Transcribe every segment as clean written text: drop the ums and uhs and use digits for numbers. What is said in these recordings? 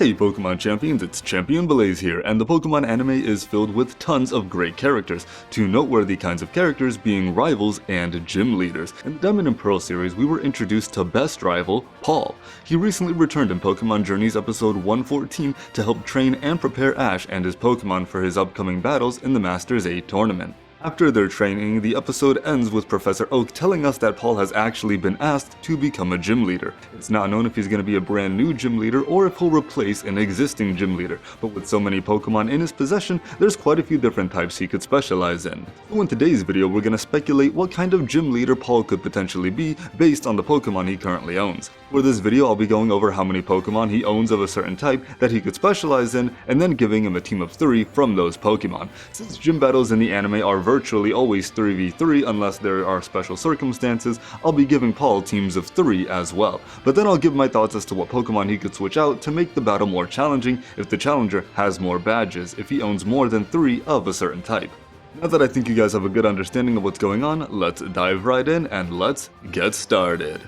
Hey Pokemon champions, it's Champion Blaze here, and the Pokemon anime is filled with tons of great characters, two noteworthy kinds of characters being rivals and gym leaders. In the Diamond and Pearl series, we were introduced to best rival, Paul. He recently returned in Pokemon Journeys episode 114 to help train and prepare Ash and his Pokemon for his upcoming battles in the Masters 8 tournament. After their training, the episode ends with Professor Oak telling us that Paul has actually been asked to become a gym leader. It's not known if he's going to be a brand new gym leader or if he'll replace an existing gym leader, but with so many Pokemon in his possession, there's quite a few different types he could specialize in. So in today's video, we're going to speculate what kind of gym leader Paul could potentially be based on the Pokemon he currently owns. For this video, I'll be going over how many Pokemon he owns of a certain type that he could specialize in, and then giving him a team of 3 from those Pokemon. Since gym battles in the anime are virtually always 3v3 unless there are special circumstances, I'll be giving Paul teams of 3 as well. But then I'll give my thoughts as to what Pokemon he could switch out to make the battle more challenging if the challenger has more badges, if he owns more than 3 of a certain type. Now that I think you guys have a good understanding of what's going on, let's dive right in and let's get started.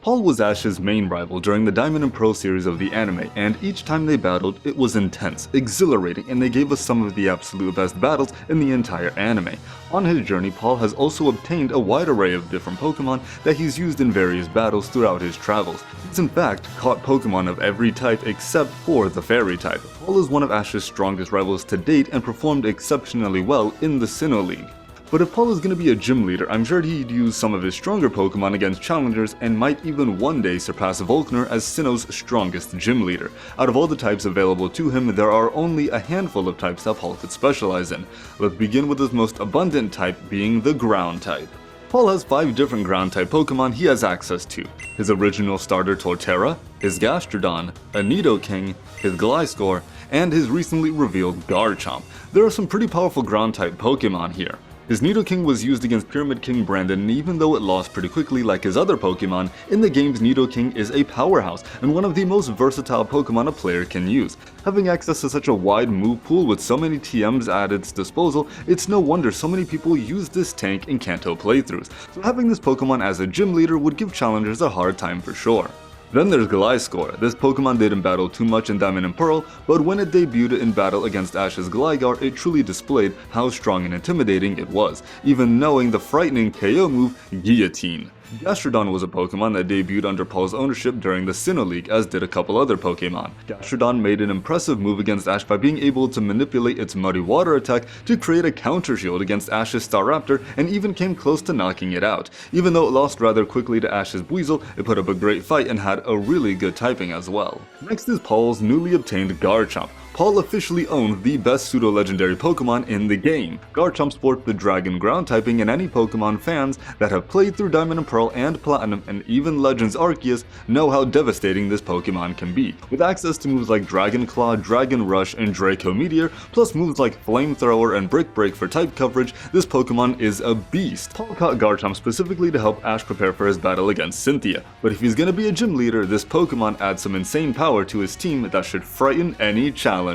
Paul was Ash's main rival during the Diamond and Pearl series of the anime, and each time they battled, it was intense, exhilarating, and they gave us some of the absolute best battles in the entire anime. On his journey, Paul has also obtained a wide array of different Pokemon that he's used in various battles throughout his travels. He's in fact caught Pokemon of every type except for the Fairy type. Paul is one of Ash's strongest rivals to date and performed exceptionally well in the Sinnoh League. But if Paul is going to be a gym leader, I'm sure he'd use some of his stronger Pokemon against challengers and might even one day surpass Volkner as Sinnoh's strongest gym leader. Out of all the types available to him, there are only a handful of types that Paul could specialize in. Let's begin with his most abundant type being the Ground type. Paul has 5 different Ground-type Pokemon he has access to. His original starter Torterra, his Gastrodon, a Nidoking, his Gliscor, and his recently revealed Garchomp. There are some pretty powerful Ground-type Pokemon here. His Nidoking was used against Pyramid King Brandon, and even though it lost pretty quickly like his other Pokemon, in the games Nidoking is a powerhouse and one of the most versatile Pokemon a player can use. Having access to such a wide move pool with so many TMs at its disposal, it's no wonder so many people use this tank in Kanto playthroughs, so having this Pokemon as a gym leader would give challengers a hard time for sure. Then there's Gliscor. This Pokemon didn't battle too much in Diamond and Pearl, but when it debuted in battle against Ash's Gligar, it truly displayed how strong and intimidating it was, even knowing the frightening KO move, Guillotine. Gastrodon was a Pokemon that debuted under Paul's ownership during the Sinnoh League, as did a couple other Pokemon. Gastrodon made an impressive move against Ash by being able to manipulate its Muddy Water attack to create a counter shield against Ash's Staraptor, and even came close to knocking it out. Even though it lost rather quickly to Ash's Buizel, it put up a great fight and had a really good typing as well. Next is Paul's newly obtained Garchomp. Paul officially owned the best pseudo-legendary Pokemon in the game. Garchomp sports the Dragon ground typing, and any Pokemon fans that have played through Diamond and Pearl and Platinum and even Legends Arceus know how devastating this Pokemon can be. With access to moves like Dragon Claw, Dragon Rush, and Draco Meteor, plus moves like Flamethrower and Brick Break for type coverage, this Pokemon is a beast. Paul caught Garchomp specifically to help Ash prepare for his battle against Cynthia, but if he's gonna be a gym leader, this Pokemon adds some insane power to his team that should frighten any challenger.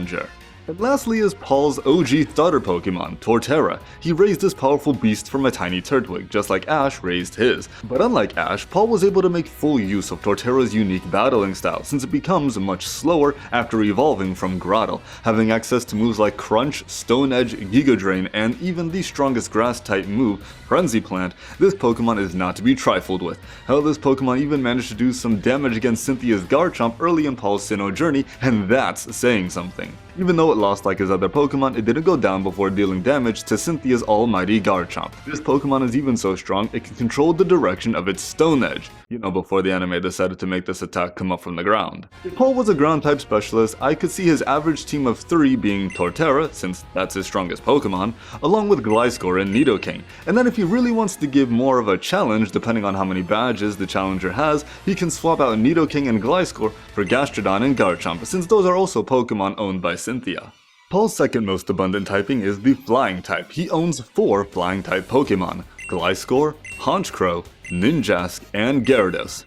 And lastly is Paul's OG starter Pokemon, Torterra. He raised this powerful beast from a tiny Turtwig, just like Ash raised his. But unlike Ash, Paul was able to make full use of Torterra's unique battling style, since it becomes much slower after evolving from Grottle. Having access to moves like Crunch, Stone Edge, Giga Drain, and even the strongest grass-type move, Frenzy Plant, this Pokemon is not to be trifled with. Hell, this Pokemon even managed to do some damage against Cynthia's Garchomp early in Paul's Sinnoh journey, and that's saying something. Even though it lost like his other Pokemon, it didn't go down before dealing damage to Cynthia's almighty Garchomp. This Pokemon is even so strong, it can control the direction of its Stone Edge. You know, before the anime decided to make this attack come up from the ground. If Paul was a ground-type specialist, I could see his average team of 3 being Torterra, since that's his strongest Pokemon, along with Gliscor and Nidoking. And then if he really wants to give more of a challenge, depending on how many badges the challenger has, he can swap out Nidoking and Gliscor for Gastrodon and Garchomp, since those are also Pokemon owned by Cynthia. Paul's second most abundant typing is the Flying type. He owns 4 Flying type Pokemon: Gliscor, Honchkrow, Ninjask, and Gyarados.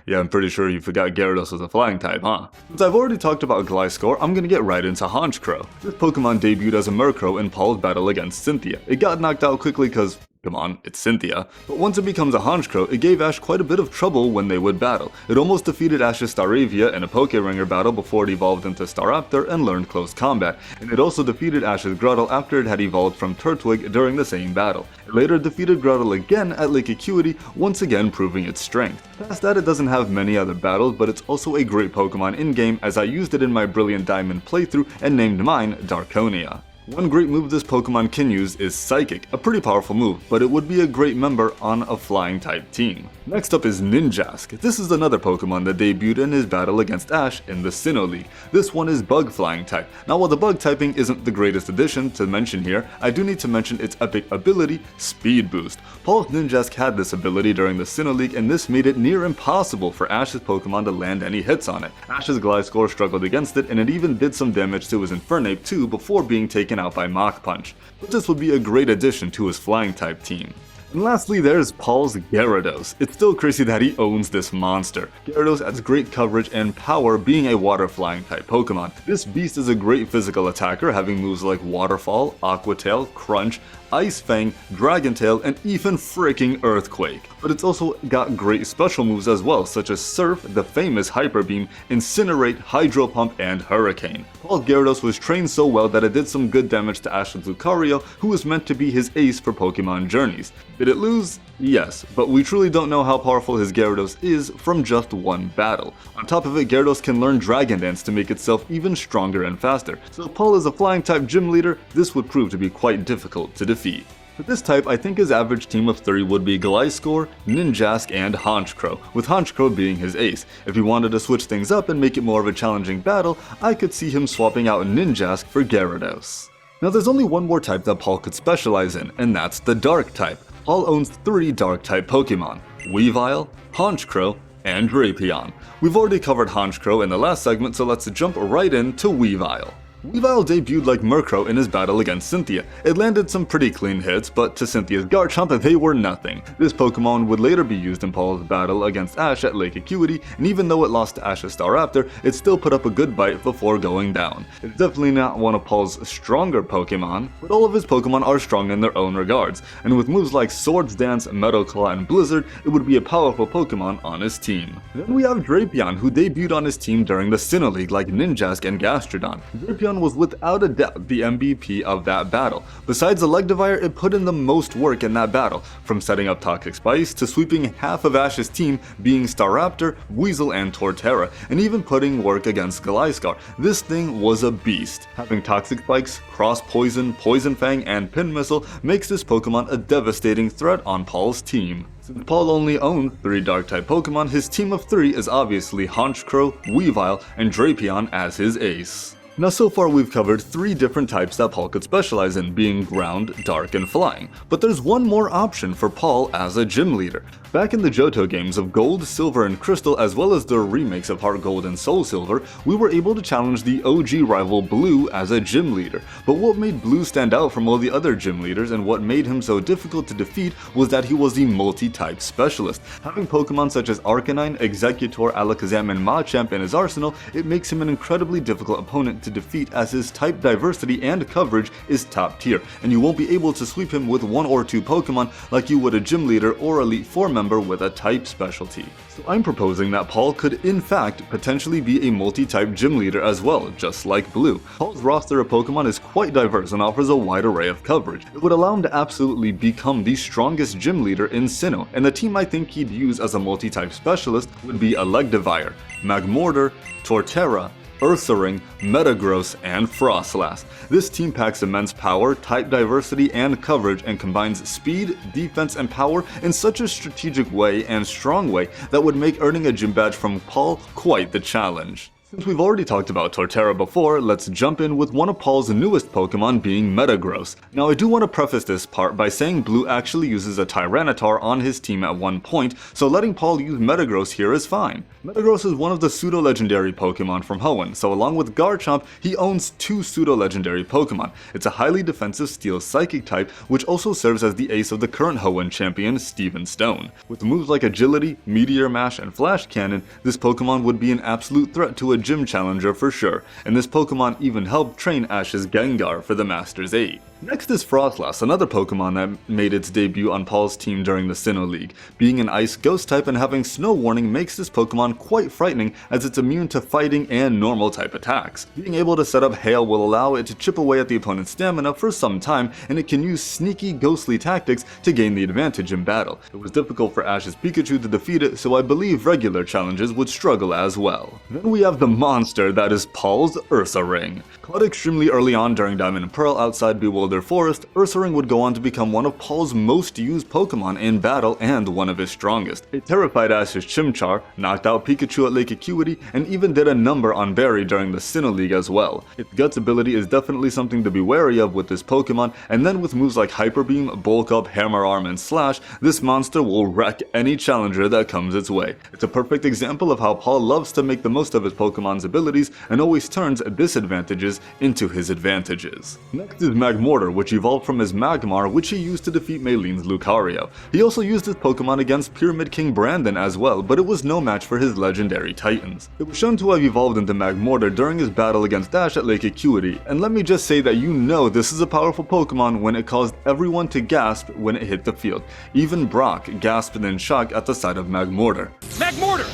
Yeah, I'm pretty sure you forgot Gyarados was a flying type, huh? Since I've already talked about Gliscor, I'm gonna get right into Honchkrow. This Pokemon debuted as a Murkrow in Paul's battle against Cynthia. It got knocked out quickly cause, come on, it's Cynthia. But once it becomes a Honchkrow, it gave Ash quite a bit of trouble when they would battle. It almost defeated Ash's Staravia in a Poké-Ringer battle before it evolved into Staraptor and learned close combat, and it also defeated Ash's Grottle after it had evolved from Turtwig during the same battle. It later defeated Grottle again at Lake Acuity, once again proving its strength. Past that, it doesn't have many other battles, but it's also a great Pokemon in-game as I used it in my Brilliant Diamond playthrough and named mine Darkonia. One great move this Pokemon can use is Psychic, a pretty powerful move, but it would be a great member on a flying type team. Next up is Ninjask. This is another Pokemon that debuted in his battle against Ash in the Sinnoh League. This one is Bug Flying type. Now while the Bug typing isn't the greatest addition to mention here, I do need to mention its epic ability, Speed Boost. Paul's Ninjask had this ability during the Sinnoh League, and this made it near impossible for Ash's Pokemon to land any hits on it. Ash's Gliscor struggled against it, and it even did some damage to his Infernape too before being taken out by Mach Punch. But this would be a great addition to his flying type team. And lastly, there's Paul's Gyarados. It's still crazy that he owns this monster. Gyarados adds great coverage and power being a water flying type Pokemon. This beast is a great physical attacker, having moves like Waterfall, Aqua Tail, Crunch, Ice Fang, Dragon Tail, and even freaking Earthquake. But it's also got great special moves as well, such as Surf, the famous Hyper Beam, Incinerate, Hydro Pump, and Hurricane. Paul's Gyarados was trained so well that it did some good damage to Ash's Lucario, who was meant to be his ace for Pokemon Journeys. Did it lose? Yes, but we truly don't know how powerful his Gyarados is from just one battle. On top of it, Gyarados can learn Dragon Dance to make itself even stronger and faster, so if Paul is a flying type gym leader, this would prove to be quite difficult to defeat. For this type, I think his average team of 3 would be Gliscor, Ninjask, and Honchkrow, with Honchkrow being his ace. If he wanted to switch things up and make it more of a challenging battle, I could see him swapping out Ninjask for Gyarados. Now there's only one more type that Paul could specialize in, and that's the Dark type. Paul owns 3 Dark-type Pokemon, Weavile, Honchkrow, and Drapion. We've already covered Honchkrow in the last segment, so let's jump right into Weavile. Weavile debuted like Murkrow in his battle against Cynthia. It landed some pretty clean hits, but to Cynthia's Garchomp, they were nothing. This Pokemon would later be used in Paul's battle against Ash at Lake Acuity, and even though it lost to Ash's Staraptor, it still put up a good bite before going down. It's definitely not one of Paul's stronger Pokemon, but all of his Pokemon are strong in their own regards, and with moves like Swords Dance, Metal Claw, and Blizzard, it would be a powerful Pokemon on his team. Then we have Drapion, who debuted on his team during the Sinnoh League like Ninjask and Gastrodon. Drapion was without a doubt the MVP of that battle. Besides Electivire, it put in the most work in that battle, from setting up Toxic Spice to sweeping half of Ash's team being Staraptor, Weasel, and Torterra, and even putting work against Gliscor. This thing was a beast. Having Toxic Spikes, Cross Poison, Poison Fang, and Pin Missile makes this Pokemon a devastating threat on Paul's team. Since Paul only owns 3 Dark-type Pokemon, his team of 3 is obviously Honchkrow, Weavile, and Drapion as his ace. Now so far we've covered 3 different types that Paul could specialize in, being Ground, Dark, and Flying. But there's one more option for Paul as a gym leader. Back in the Johto games of Gold, Silver, and Crystal, as well as the remakes of Heart Gold and Soul Silver, we were able to challenge the OG rival Blue as a gym leader. But what made Blue stand out from all the other gym leaders and what made him so difficult to defeat was that he was the multi-type specialist. Having Pokemon such as Arcanine, Exeggutor, Alakazam, and Machamp in his arsenal, it makes him an incredibly difficult opponent to defeat, as his type diversity and coverage is top tier, and you won't be able to sweep him with 1 or 2 Pokemon like you would a gym leader or Elite Four member with a type specialty. So I'm proposing that Paul could in fact potentially be a multi-type gym leader as well, just like Blue. Paul's roster of Pokemon is quite diverse and offers a wide array of coverage. It would allow him to absolutely become the strongest gym leader in Sinnoh, and the team I think he'd use as a multi-type specialist would be Electivire, Magmortar, Torterra, Ursaring, Metagross, and Frostlass. This team packs immense power, type diversity, and coverage, and combines speed, defense, and power in such a strategic way and strong way that would make earning a gym badge from Paul quite the challenge. Since we've already talked about Torterra before, let's jump in with one of Paul's newest Pokemon being Metagross. Now I do want to preface this part by saying Blue actually uses a Tyranitar on his team at one point, so letting Paul use Metagross here is fine. Metagross is one of the pseudo-legendary Pokemon from Hoenn, so along with Garchomp, he owns two pseudo-legendary Pokemon. It's a highly defensive Steel Psychic type, which also serves as the ace of the current Hoenn champion, Steven Stone. With moves like Agility, Meteor Mash, and Flash Cannon, this Pokemon would be an absolute threat to a gym challenger for sure, and this Pokemon even helped train Ash's Gengar for the Master's 8. Next is Froslass, another Pokemon that made its debut on Paul's team during the Sinnoh League. Being an Ice Ghost type and having Snow Warning makes this Pokemon quite frightening as it's immune to fighting and normal type attacks. Being able to set up Hail will allow it to chip away at the opponent's stamina for some time, and it can use sneaky ghostly tactics to gain the advantage in battle. It was difficult for Ash's Pikachu to defeat it, so I believe regular challenges would struggle as well. Then we have the monster that is Paul's Ursaring. Caught extremely early on during Diamond and Pearl outside Bewilder Forest, Ursaring would go on to become one of Paul's most used Pokemon in battle and one of his strongest. It terrified Ash's Chimchar, knocked out Pikachu at Lake Acuity, and even did a number on Barry during the Sinnoh League as well. Its Guts ability is definitely something to be wary of with this Pokemon, and then with moves like Hyper Beam, Bulk Up, Hammer Arm, and Slash, this monster will wreck any challenger that comes its way. It's a perfect example of how Paul loves to make the most of his Pokemon's abilities and always turns disadvantages into his advantages. Next is Magmortar, which evolved from his Magmar, which he used to defeat Maylene's Lucario. He also used this Pokemon against Pyramid King Brandon as well, but it was no match for his legendary Titans. It was shown to have evolved into Magmortar during his battle against Ash at Lake Acuity, and let me just say that you know this is a powerful Pokemon when it caused everyone to gasp when it hit the field. Even Brock gasped in shock at the sight of Magmortar. Magmortar!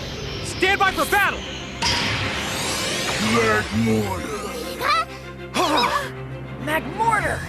Stand by for battle! Magmortar! Magmortar!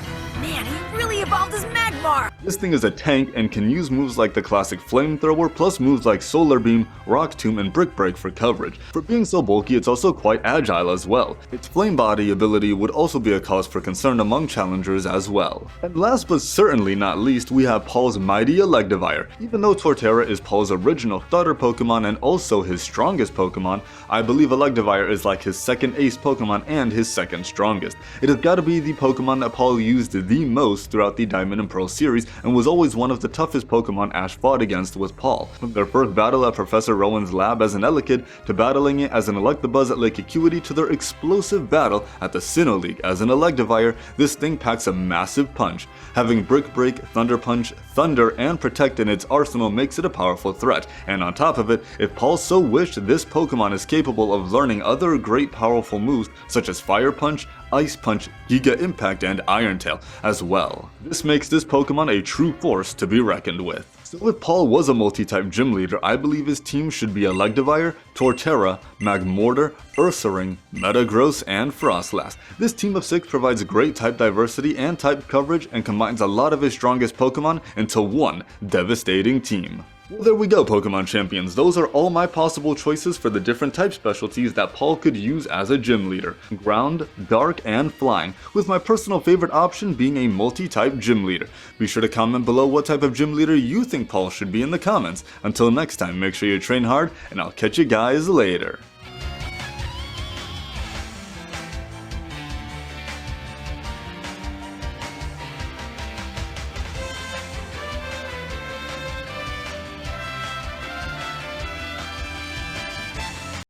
Man, he really evolved as Magmar! This thing is a tank and can use moves like the classic Flamethrower plus moves like Solar Beam, Rock Tomb, and Brick Break for coverage. For being so bulky, it's also quite agile as well. Its Flame Body ability would also be a cause for concern among challengers as well. And last but certainly not least, we have Paul's mighty Electivire. Even though Torterra is Paul's original starter Pokemon and also his strongest Pokemon, I believe Electivire is like his second ace Pokemon and his second strongest. It has got to be the Pokemon that Paul used the most throughout the Diamond and Pearl series and was always one of the toughest Pokemon Ash fought against with Paul. From their first battle at Professor Rowan's lab as an Elekid, to battling it as an Electabuzz at Lake Acuity, to their explosive battle at the Sinnoh League as an Electivire, this thing packs a massive punch. Having Brick Break, Thunder Punch, Thunder, and Protect in its arsenal makes it a powerful threat, and on top of it, if Paul so wished, this Pokemon is capable of learning other great powerful moves such as Fire Punch, Ice Punch, Giga Impact, and Iron Tail as well. This makes this Pokemon a true force to be reckoned with. So if Paul was a multi-type gym leader, I believe his team should be Electivire, Torterra, Magmortar, Ursaring, Metagross, and Froslass. This team of 6 provides great type diversity and type coverage and combines a lot of his strongest Pokemon into one devastating team. Well, there we go, Pokemon champions. Those are all my possible choices for the different type specialties that Paul could use as a gym leader. Ground, Dark, and Flying, with my personal favorite option being a multi-type gym leader. Be sure to comment below what type of gym leader you think Paul should be in the comments. Until next time, make sure you train hard, and I'll catch you guys later.